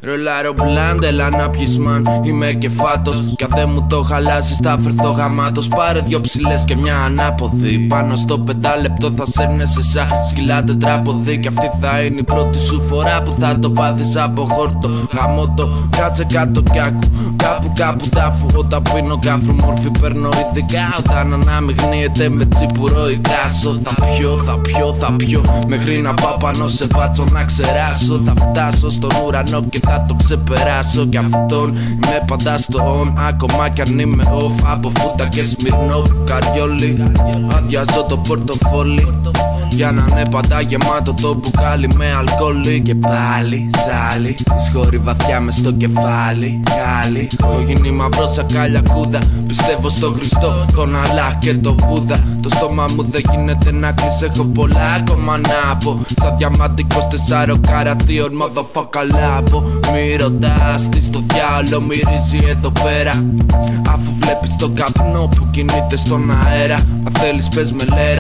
Ρολάρω μπλάντ, έλα να πιεις μαν. Είμαι κεφάτος κι αν δεν μου το χαλάσεις θα φερθώ γαμάτος. Πάρε δυο ψηλές και μια ανάποδη. Πάνω στο 5 λεπτό θα σέρνεσαι σαν σκυλά τετράποδη. Κι αυτή θα είναι η πρώτη σου φορά που θα το πάθεις από χόρτο. Γαμώτο, κάτσε κάτω κι άκου. Κάπου τάφου. Όταν πίνω κάφρου μόρφη παίρνω ειδικά. Όταν αναμειγνύεται με τσίπουρο ή κράσο. Θα πιω μέχρι να πάω πάνω σε βάτσο να ξεράσω. Θα φτάσω στον ουρανό και θα το ξεπεράσω. Κι αυτόν είμαι πάντα στο on. Ακόμα κι αν είμαι off. Από φούτα και Σμιρνόφ Καριόλι. Αδειάζω το πορτοφόλι για να είναι πάντα γεμάτο το μπουκάλι με αλκοόλι. Και πάλι ζάλι, εισχωρεί βαθιά μες στο κεφάλι. Χάλι, έχω γίνει μαυρό σαν καλιακούδα. Πιστεύω στο Χριστό, τον Αλλάχ και το Βούδα. Το στόμα μου δεν γίνεται να κλείσει, έχω πολλά ακόμα να πω. Σαν διαμάντι 24 καρατίων, motherfucker λάβω. Μη ρωτάς τι στο διάολο μυρίζει εδώ πέρα. Αφού βλέπεις τον καπνό που κινείται στον αέρα. Αν θέλεις πες με λέρα.